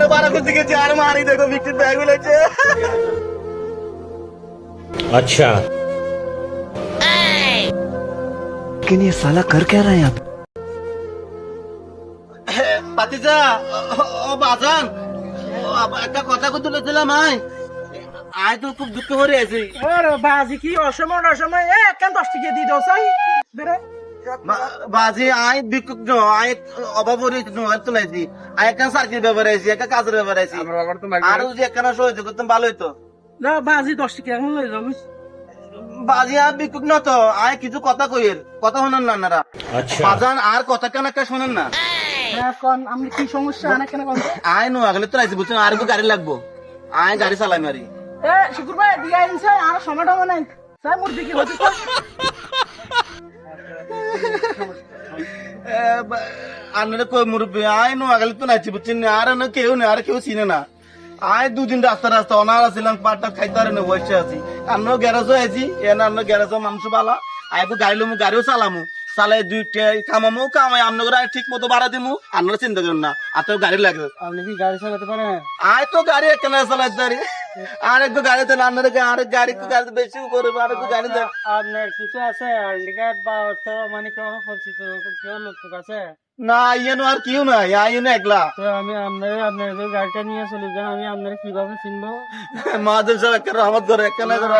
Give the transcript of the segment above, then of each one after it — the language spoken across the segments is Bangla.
बारह कुछ के चार मारी देखो विकेट बैग में लेके अच्छा लेकिन ये साला कर क्या रहा है यहाँ पे? পাতিজা ও বাজান একটা কথা কই তুলেছিলাম আয় তো খুব দুঃখ করে আছি ওরে বাজি কি অসময় অসময় কেন 10 টাকা দিয়ে দাও চাই বেরে বাজি আয় বিকুক ন আয় অভাব হরে ন তুলাইছি আয় একটা সার্কিট ব্যাপারে আইছি একটা কাজের ব্যাপারে আইছি আর যদি একখানা সহযোগ করতাম ভালো হইতো না বাজি 10 টাকা এখন লই যাবো বাজি আর বিকুক ন তো আয় কিছু কথা কইের কথা শুনেন না আপনারা अच्छा বাজান আর কথা কেন একটা শুনেন না এখন আমি কি সমস্যা আনা কেন বলতে আয় নো আগলে তো আইছি বুঝছেন আর একটু গাড়ি লাগবো আয় গাড়ি চালাই মারি শুকুর ভাই দিয়া ইনসা আর সময়টা নাই স্যার মোর দিকে হচ্ছে আপনারা কই মুরব্বী আয় নো আগলে তো নাইছি বুঝছেন আর না কেউ না আর কেউ চিনে না আয় দুদিন রাস্তা রাস্তা অনার ছিলাম পাটটা খাইতে আর বসে আছি আমরা গ্যারেজও আইছি এনে আমরা গ্যারেজও মানুষ বালা আয় তো গাড়ি লমু গাড়িও চালামু চালাই দুইটা কামামু কামাই আপনারা ঠিক মতো ভাড়া দিমু আপনারা চিন্তা করেন না আর তো গাড়ি লাগবে আপনি কি গাড়ি চালাতে পারেন আয় তো গাড়ি একখানা চালাইতে পারি আর একটু গাড়িতে আপনারা আরেক গাড়ি একটু গাড়ি বেশি করবো আর একটু গাড়ি দেন আপনার কিছু আছে আলটিকাট বা তো মানে কোন পরিচিত কেউ লোক আছে না ইয়েনো আর কেউ নাই আইনো একলা তো আমি আপনার গাড়িটা নিয়ে চলে যান আমি আপনার কিভাবে চিনবো মাদের সব একটা রহমত করে একখানা করে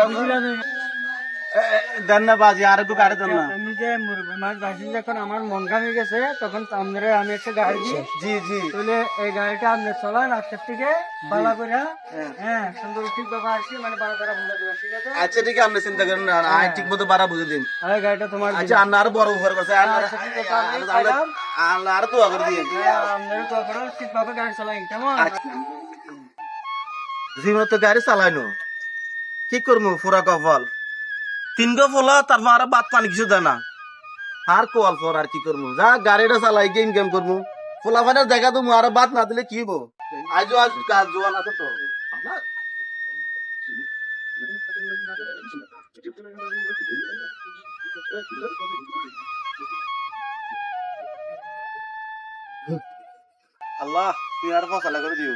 দেন না বাজি আর একটু গাড়ি দেন না আমি যে মুরব্বী মাছ বাসি যখন আমার মন খারাপ হয়ে গেছে তখন আপনারা আমি একটা গাড়ি দিই জি জি তাহলে এই গাড়িটা আপনি চলান আজকের থেকে বালা করে হ্যাঁ সুন্দর ঠিক ভাবে আসি মানে বালা করে বুঝা দেবেন ঠিক আছে আচ্ছা ঠিক আছে আপনি চিন্তা করেন না আয় ঠিক মতো ভাড়া বুঝে দিন আরে গাড়িটা তোমার আচ্ছা আপনি আরো বড় উপকার করছে আর তো আগে দিয়ে আপনারা তো আপনারা ঠিক ভাবে গাড়ি চালাইন কেমন জীবনে তো গাড়ি চালাইনো কি করবো পুরা কপাল তিনটা ফলা তারপর আর বাদ পানি কিছু দেয় না আর কোয়াল ফর আর কি করবো যা গাড়িটা চালাই গেম গেম করবো ফোলা ফানে দেখা তো আর বাদ না দিলে কি হবো আজ আজ কাজ জোয়ান আছে তো আল্লাহ তুই আর ফসলা করে দিও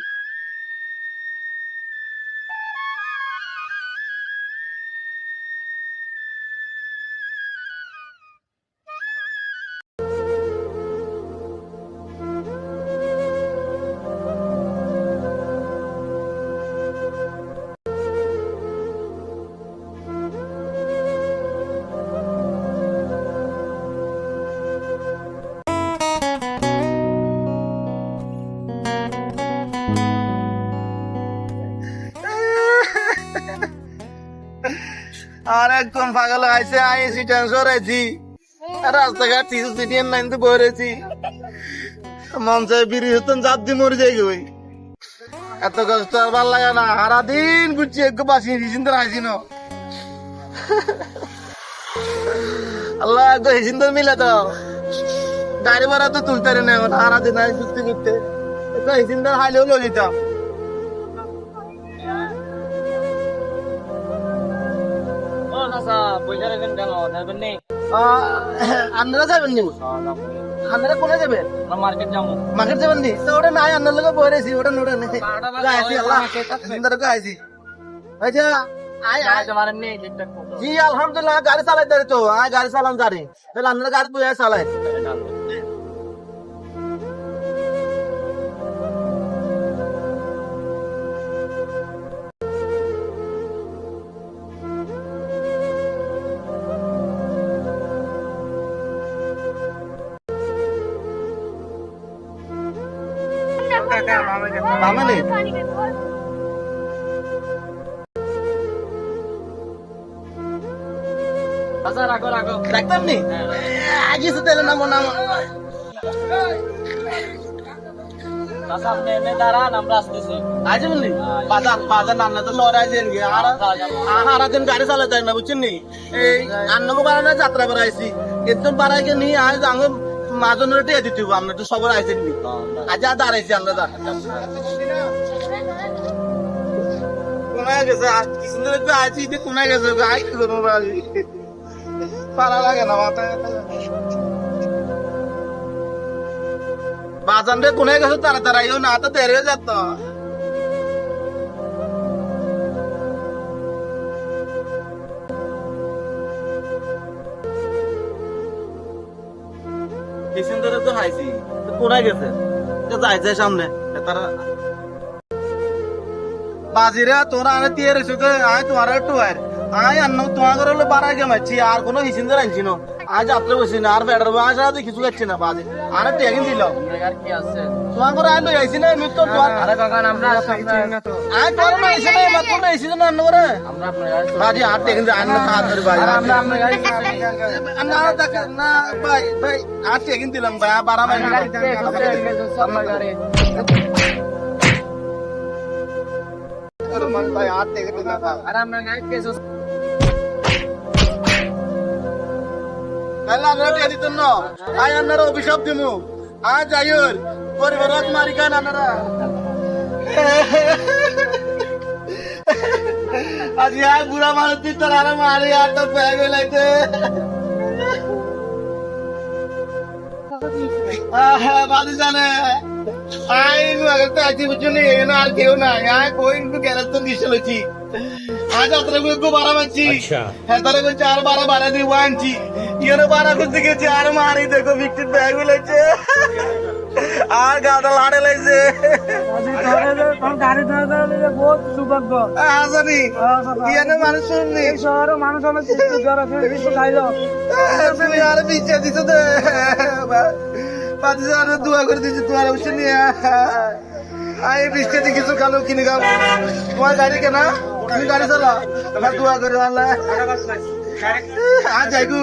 আর একদম পাগল আইসে আইসি টেনশন আইছি রাস্তাঘাট কিছু সিটিএন লাইন তো বলেছি মন চাই বিড়ি হতেন জাপ দিয়ে মরে যাই গই এত কষ্ট আর ভাল লাগে না সারাদিন ঘুরছি একটু বাসি হিসিন্দর আইসি ন আল্লাহ একটু হিসিন্দর মিলে তো গাড়ি ভাড়া তো তুলতে না এখন সারাদিন আই ঘুরতে ঘুরতে একটু হিসিন্দর হাইলেও লো যেতাম আপনারা যাবেন নি আপনারা কোনে যাবেন মার্কেট যাবেন নি তো ওটা নাই আপনার লোক বই রয়েছি ওটা নোটা নেই আইসি আল্লাহ সুন্দর করে আইসি আচ্ছা জি আলহামদুলিল্লাহ গাড়ি চালাই দাঁড়ি তো আয় গাড়ি চালাম জানি তাহলে আপনারা গাড়ি বই চালাই মামা নেই রাখতাম নি আগে তাহলে নামো নামো আজ বললি বাজার বাজার নান্না তো লড়াই দিন আর সারাদিন গাড়ি চালাতে না বুঝছেন নি এই আন্নমো কারণে যাত্রা বেড়াইছি একদম পাড়াইকে নিয়ে আজ আমি মাজনের টিয়া দিতে আমরা তো সবার আইসেন নি আজ আর দাঁড়াইছি আমরা কোনায় গেছে কি সুন্দর একটু আইছি কোনায় গেছে আই কি করবো পারা লাগে না মাথায় বাজান রে কোনে গেছো তাড়াতাড়ি না তো দেরি হয়ে যেত কিসিন্দরে তো হাইছি কোনায় গেছে যাইছে সামনে তারা বাজিরা তোরা আনে দিয়ে রয়েছে তো আয় তোমার একটু আয় আন্ন তোমার ঘরে হলো বাড়া গে মারছি আর কোনো হিসিন্দর আনছি না আজ যাত্রা বসি না আর বেড়ার আজ রাতে কিছু খাচ্ছি না বাজে আর টেকিং দিল তোমার ঘরে আয় লই আইছি না আমি তো আয় তোর না আইছি না মাত্র না আইছি না আন্ন করে বাজি আর টেকিং দিয়ে আন্ন খাওয়া ধরে বাজি না দেখ না ভাই ভাই আর টেকিং দিলাম ভাই বাড়া মাই ভাই আর টেকিং দিলাম আয় আন্নারা অভিশাপ দিমু আজ আয়ুর পরিবারক মারিকান আন্নারা আজ আর বুড়া মানুষ তোর আর মারি আর তো ব্যাগ লাইতে বাদি জানে আই আগে তো আছি বুঝলি না আর কেউ না আয় কই গেলে তো দিছে লইছি आज अत्र को 12 बच्ची है तारे को 4 12 12 दी वांची ये ना 12 कुछ के 4 मारी देखो विकेट बैग लेचे आ गादा लाड़े लेचे আজি ধরে কোন গাড়ি ধরে বহুত সৌভাগ্য आजनी ये ना मानुष सुननी এই শহরে মানুষ অনেক কিছু জ্বর আছে কিছু খাইলো তুমি यार पीछे दिसो दे पादी जाने दुआ कर दीजिए तुम्हारा उछनी आए बिस्ते दी किसु खालो किने का तुम्हारा गाड़ी के ना তুমি গাড়ি চালা তোমার দোয়া করে আল্লাহ আজ যাইগু